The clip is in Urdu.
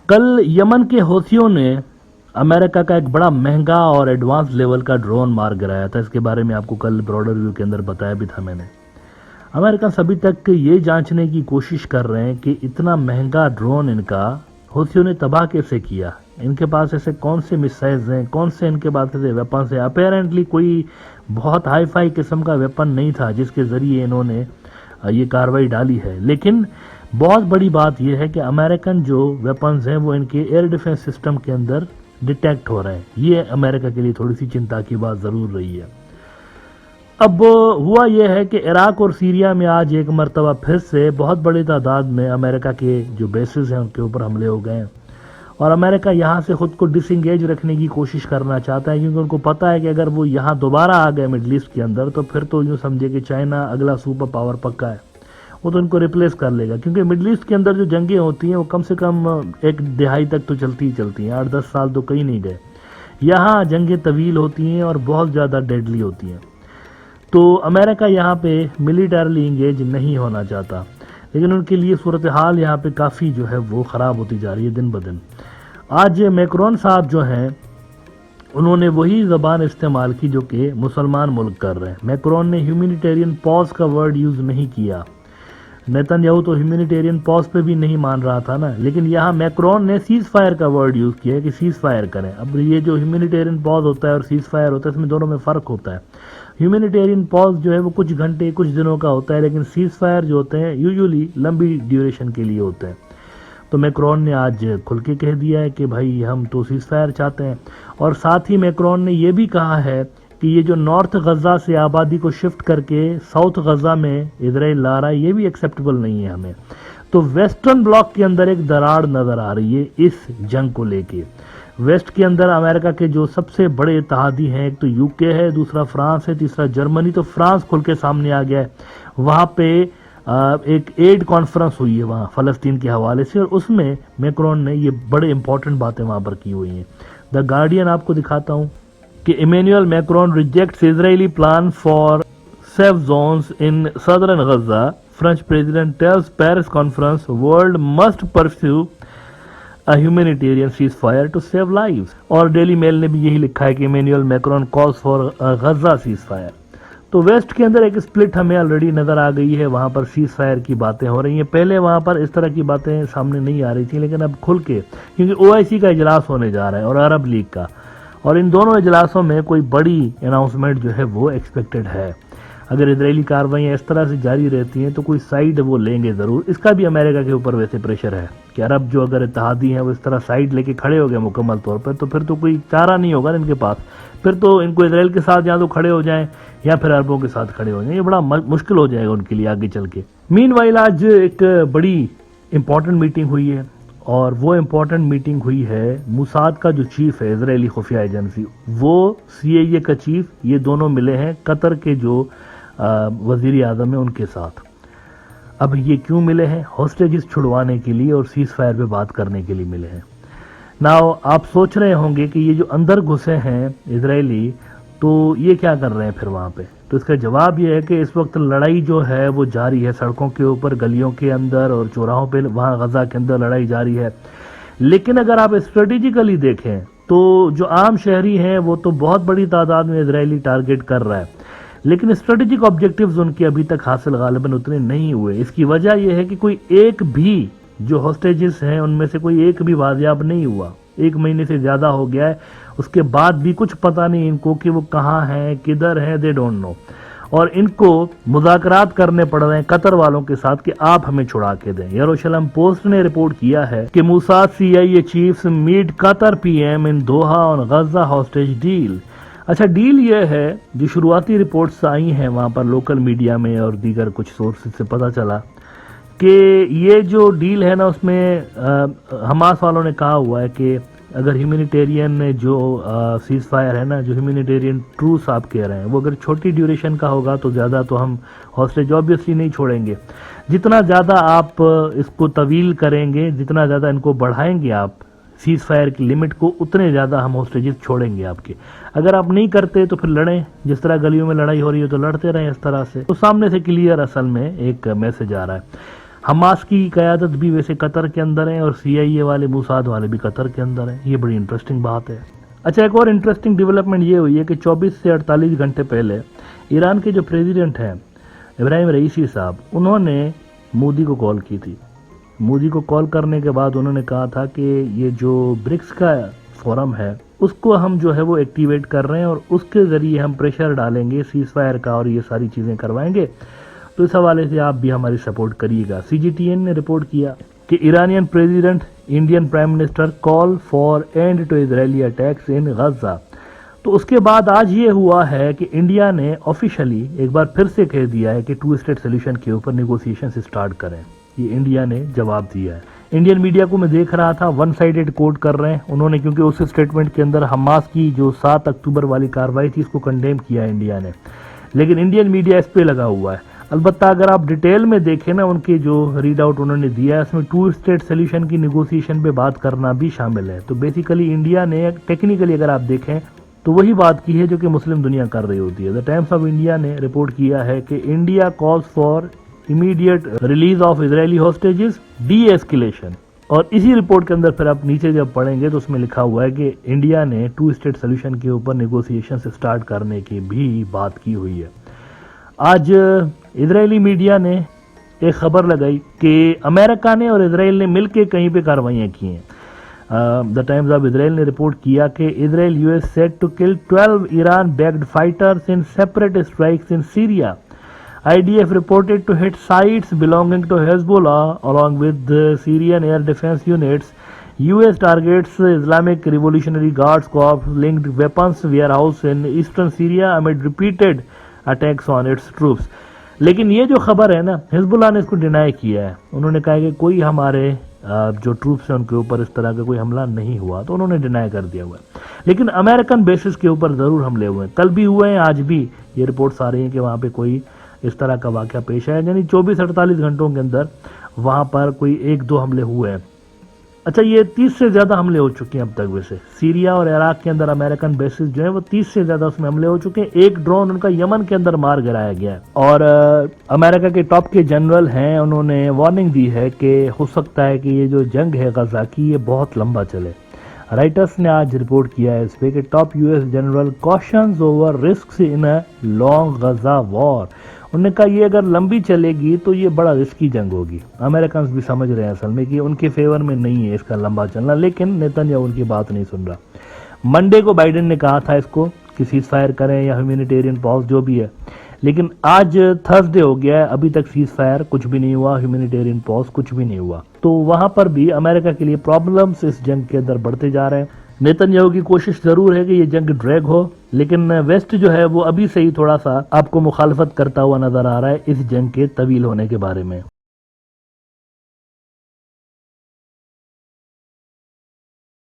کل یمن کے حوثیوں نے امریکہ کا ایک بڑا مہنگا اور ایڈوانس لیول کا ڈرون مار گرایا تھا. اس کے بارے میں آپ کو کل براڈر ویو کے اندر بتایا بھی تھا میں نے. امریکہ ابھی تک یہ جانچنے کی کوشش کر رہے ہیں کہ اتنا مہنگا ڈرون ان کا حوثیوں نے تباہ کیسے کیا. ان کے پاس ایسے کون سے میسائلز ہیں, کون سے ان کے پاس ایسے ویپنز ہیں. اپیرنٹلی کوئی بہت ہائی فائی قسم کا ویپن نہیں تھا جس کے ذریعے انہوں نے یہ کاروائی ڈالی ہے. لیکن بہت بڑی بات یہ ہے کہ امریکن جو ویپنز ہیں وہ ان کے ایئر ڈیفنس سسٹم کے اندر ڈیٹیکٹ ہو رہے ہیں. یہ امریکہ کے لیے تھوڑی سی چنتا کی بات ضرور رہی ہے. اب ہوا یہ ہے کہ عراق اور سیریا میں آج ایک مرتبہ پھر سے بہت بڑی تعداد میں امریکہ کے جو بیسز ہیں ان کے اوپر حملے ہو گئے ہیں, اور امریکہ یہاں سے خود کو ڈس انگیج رکھنے کی کوشش کرنا چاہتا ہے, کیونکہ ان کو پتا ہے کہ اگر وہ یہاں دوبارہ آ گئے مڈل ایسٹ کے اندر تو پھر تو یوں سمجھے کہ چائنا اگلا سپر پاور پکا ہے, وہ تو ان کو ریپلیس کر لے گا. کیونکہ مڈل ایسٹ کے اندر جو جنگیں ہوتی ہیں وہ کم سے کم ایک دہائی تک تو چلتی ہی چلتی ہیں, 8-10 سال تو کہیں نہیں گئے. یہاں جنگیں طویل ہوتی ہیں اور بہت زیادہ ڈیڈلی ہوتی ہیں. تو امریکہ یہاں پہ ملیٹرلی انگیج نہیں ہونا چاہتا, لیکن ان کے لیے صورتحال یہاں پہ کافی جو ہے وہ خراب ہوتی جا رہی ہے دن بدن. آج میکرون صاحب جو ہیں انہوں نے وہی زبان استعمال کی جو کہ مسلمان ملک کر رہے ہیں. میکرون نے ہیومینیٹیرین پاز کا ورڈ یوز نہیں کیا. نیتن یاہو تو ہیومینیٹیرین پاز پہ بھی نہیں مان رہا تھا نا, لیکن یہاں میکرون نے سیز فائر کا ورڈ یوز کیا ہے کہ سیز فائر کریں. اب یہ جو ہیومینیٹیرین پاز ہوتا ہے اور سیز فائر ہوتا ہے اس میں دونوں میں فرق ہوتا ہے. ہیومینیٹیرین پاز جو ہے وہ کچھ گھنٹے کچھ دنوں کا ہوتا ہے, لیکن سیز فائر جو ہوتے ہیں یوزولی لمبی ڈیوریشن کے لیے ہوتے ہیں. تو میکرون نے آج کھل کے کہہ دیا ہے کہ بھائی ہم تو سیز فائر چاہتے ہیں, اور ساتھ ہی میکرون نے یہ بھی کہا ہے کہ یہ جو نارتھ غزہ سے آبادی کو شفٹ کر کے ساؤتھ غزہ میں اسرائیل لا رہا ہے یہ بھی ایکسیپٹیبل نہیں ہے ہمیں. تو ویسٹرن بلاک کے اندر ایک دراڑ نظر آ رہی ہے اس جنگ کو لے کے. ویسٹ کے اندر امریکہ کے جو سب سے بڑے اتحادی ہیں, ایک تو یو کے ہے, دوسرا فرانس ہے, تیسرا جرمنی. تو فرانس کھل کے سامنے آ گیا ہے. وہاں پہ ایک ایڈ کانفرنس ہوئی ہے وہاں فلسطین کے حوالے سے, اور اس میں میکرون نے یہ بڑے امپورٹنٹ باتیں وہاں پر کی ہوئی ہیں. دا گارڈین آپ کو دکھاتا ہوں کہ Emmanuel Macron rejects Israeli plan for safe zones in southern Gaza. French president tells Paris conference world must pursue a humanitarian ceasefire to save lives. اور ڈیلی میل نے بھی یہی لکھا ہے کہ Emmanuel Macron calls for a Gaza ceasefire. تو ویسٹ کے اندر ایک سپلٹ ہمیں آلریڈی نظر آ گئی ہے, وہاں پر سیز فائر کی باتیں ہو رہی ہیں. پہلے وہاں پر اس طرح کی باتیں سامنے نہیں آ رہی تھیں, لیکن اب کھل کے, کیونکہ OIC کا اجلاس ہونے جا رہا ہے اور عرب لیگ کا, اور ان دونوں اجلاسوں میں کوئی بڑی اناؤنسمنٹ جو ہے وہ ایکسپیکٹڈ ہے. اگر اسرائیلی کارروائیاں اس طرح سے جاری رہتی ہیں تو کوئی سائیڈ وہ لیں گے ضرور. اس کا بھی امریکہ کے اوپر ویسے پریشر ہے کہ عرب جو اگر اتحادی ہیں وہ اس طرح سائیڈ لے کے کھڑے ہو گئے مکمل طور پر, تو پھر تو کوئی چارہ نہیں ہوگا ان کے پاس. پھر تو ان کو اسرائیل کے ساتھ یا تو کھڑے ہو جائیں یا پھر عربوں کے ساتھ کھڑے ہو جائیں. یہ بڑا مشکل ہو جائے گا ان کے لیے آگے چل کے. مین وائل آج ایک بڑی امپورٹنٹ میٹنگ ہوئی ہے, اور وہ امپورٹنٹ میٹنگ ہوئی ہے موساد کا جو چیف ہے اسرائیلی خفیہ ایجنسی, وہ CIA کا چیف, یہ دونوں ملے ہیں قطر کے جو وزیر اعظم ہیں ان کے ساتھ. اب یہ کیوں ملے ہیں؟ ہاسٹیجز چھڑوانے کے لیے اور سیز فائر پہ بات کرنے کے لیے ملے ہیں. ناؤ آپ سوچ رہے ہوں گے کہ یہ جو اندر گھسے ہیں اسرائیلی تو یہ کیا کر رہے ہیں پھر وہاں پہ. تو اس کا جواب یہ ہے کہ اس وقت لڑائی جو ہے وہ جاری ہے سڑکوں کے اوپر, گلیوں کے اندر اور چوراہوں پہ, وہاں غزہ کے اندر لڑائی جاری ہے. لیکن اگر آپ اسٹریٹجیکلی دیکھیں تو جو عام شہری ہیں وہ تو بہت بڑی تعداد میں اسرائیلی ٹارگٹ کر رہا ہے, لیکن اسٹریٹجک آبجیکٹیوز ان کے ابھی تک حاصل غالباً اتنے نہیں ہوئے. اس کی وجہ یہ ہے کہ کوئی ایک بھی جو ہاسٹیجز ہیں ان میں سے کوئی ایک بھی بازیاب نہیں ہوا. 1 مہینے سے زیادہ ہو گیا ہے, اس کے بعد بھی کچھ پتہ نہیں ان کو کہ وہ کہاں ہیں, کدھر ہیں, دے ڈونٹ نو. اور ان کو مذاکرات کرنے پڑ رہے ہیں قطر والوں کے ساتھ کہ آپ ہمیں چھڑا کے دیں. یروشلم پوسٹ نے رپورٹ کیا ہے کہ موساد CIA چیفز میٹ قطر PM ان دوحہ آن غزہ ہاسٹیج ڈیل. اچھا, ڈیل یہ ہے جو شروعاتی رپورٹس آئی ہیں وہاں پر لوکل میڈیا میں اور دیگر کچھ سورسز سے پتہ چلا کہ یہ جو ڈیل ہے نا اس میں حماس والوں نے کہا ہوا ہے کہ اگر ہیومینیٹیرین جو سیز فائر ہے نا, جو ہیومینیٹیرین ٹروس آپ کہہ رہے ہیں, وہ اگر چھوٹی ڈیوریشن کا ہوگا تو زیادہ تو ہم ہاسٹیج آبویسلی نہیں چھوڑیں گے. جتنا زیادہ آپ اس کو طویل کریں گے, جتنا زیادہ ان کو بڑھائیں گے آپ سیز فائر کی لمٹ کو, اتنے زیادہ ہم ہاسٹیجز چھوڑیں گے آپ کے. اگر آپ نہیں کرتے تو پھر لڑیں, جس طرح گلیوں میں لڑائی ہو رہی ہے تو لڑتے رہیں اس طرح سے. تو سامنے سے کلیئر اصل میں ایک میسج آ رہا ہے. حماس کی قیادت بھی ویسے قطر کے اندر ہے اور CIA والے موساد والے بھی قطر کے اندر ہیں. یہ بڑی انٹرسٹنگ بات ہے. اچھا، ایک اور انٹرسٹنگ ڈیولپمنٹ یہ ہوئی ہے کہ 24 سے 48 گھنٹے پہلے ایران کے جو پریزیڈنٹ ہیں ابراہیم رئیسی صاحب، انہوں نے مودی کو کال کی تھی. مودی کو کال کرنے کے بعد انہوں نے کہا تھا کہ یہ جو برکس کا فورم ہے اس کو ہم جو ہے وہ ایکٹیویٹ کر رہے ہیں اور اس کے ذریعے ہم پریشر ڈالیں گے سیز فائر کا اور یہ ساری چیزیں کروائیں گے. تو اس حوالے سے آپ بھی ہماری سپورٹ کریے گا. CGTN نے رپورٹ کیا کہ Iranian president Indian prime minister call for end to Israeli attacks in Gaza. تو اس کے بعد آج یہ ہوا ہے کہ انڈیا نے آفیشلی ایک بار پھر سے کہہ دیا ہے کہ 2 اسٹیٹ سولوشن کے اوپر نیگوسیشن سٹارٹ کریں. یہ انڈیا نے جواب دیا ہے. انڈین میڈیا کو میں دیکھ رہا تھا ون سائیڈڈ کوٹ کر رہے ہیں انہوں نے، کیونکہ اس اسٹیٹمنٹ کے اندر حماس کی جو 7 اکتوبر والی کارروائی تھی اس کو کنڈیم کیا انڈیا نے، لیکن انڈین میڈیا اس پہ لگا ہوا ہے. البتہ اگر آپ ڈیٹیل میں دیکھیں نا ان کے جو ریڈ آؤٹ انہوں نے دیا ہے اس میں 2 اسٹیٹ سولوشن کی نیگوسیشن پہ بات کرنا بھی شامل ہے. تو بیسیکلی انڈیا نے ٹیکنیکلی اگر آپ دیکھیں تو وہی بات کی ہے جو کہ مسلم دنیا کر رہی ہوتی ہے. دا ٹائمز آف انڈیا نے رپورٹ کیا ہے کہ India calls for immediate release of Israeli hostages de-escalation. اور اسی رپورٹ کے اندر پھر آپ نیچے جب پڑھیں گے تو اس میں لکھا ہوا ہے کہ انڈیا نے 2 اسٹیٹ سولوشن کے اوپر نیگوسیشن سے سٹارٹ کرنے کی بھی بات کی ہوئی ہے. آج اسرائیلی میڈیا نے ایک خبر لگائی کہ امریکہ نے اور اسرائیل نے مل کے کہیں پہ کاروائیاں کی ہیں. دا ٹائمز آف اسرائیل نے رپورٹ کیا کہ اسرائیل US said to kill 12 Iran backed fighters in separate strikes in Syria. IDF reported to hit sites belonging to Hezbollah along with the Syrian air defense units. US targets Islamic Revolutionary Guards Corps linked weapons warehouse in eastern Syria amid repeated attacks on its troops. لیکن یہ جو خبر ہے نا، حزب اللہ نے اس کو ڈینائی کیا ہے. انہوں نے کہا کہ کوئی ہمارے جو ٹروپس ہیں ان کے اوپر اس طرح کا کوئی حملہ نہیں ہوا، تو انہوں نے ڈینائی کر دیا ہوا ہے. لیکن امریکن بیسس کے اوپر ضرور حملے ہوئے ہیں، کل بھی ہوئے ہیں، آج بھی یہ رپورٹس آ رہی ہیں کہ وہاں پہ کوئی اس طرح کا واقعہ پیش آیا. یعنی 24-48 گھنٹوں کے اندر وہاں پر کوئی 1-2 حملے ہوئے ہیں. اچھا، یہ 30 سے زیادہ حملے ہو چکے ہیں اب تک. ویسے سیریا اور عراق کے اندر امریکن بیسز جو ہیں وہ 30 سے زیادہ اس میں حملے ہو چکے ہیں. ایک ڈرون ان کا یمن کے اندر مار گرایا گیا ہے. اور امریکہ کے ٹاپ کے جنرل ہیں، انہوں نے وارننگ دی ہے کہ ہو سکتا ہے کہ یہ جو جنگ ہے غزہ کی یہ بہت لمبا چلے. رائٹرز نے آج رپورٹ کیا ہے اس پہ کہ top US general cautions over risks in a long Gaza war. انہوں نے کہا یہ اگر لمبی چلے گی تو یہ بڑا رسکی جنگ ہوگی. امریکنز بھی سمجھ رہے ہیں اصل میں کہ ان کے فیور میں نہیں ہے اس کا لمبا چلنا، لیکن نیتن یا ان کی بات نہیں سن رہا. منڈے کو بائیڈن نے کہا تھا اس کو کہ سیز فائر کریں یا ہیومینیٹیرین پاز جو بھی ہے، لیکن آج تھرسڈے ہو گیا ہے، ابھی تک سیز فائر کچھ بھی نہیں ہوا، ہیومینیٹیرین پاز کچھ بھی نہیں ہوا. تو وہاں پر بھی امریکہ کے لیے پرابلمز اس جنگ کے اندر بڑھتے جا رہے ہیں. نیتن یاہو کی کوشش ضرور ہے کہ یہ جنگ ڈریگ ہو، لیکن ویسٹ جو ہے وہ ابھی سے ہی تھوڑا سا آپ کو مخالفت کرتا ہوا نظر آ رہا ہے اس جنگ کے طویل ہونے کے بارے میں.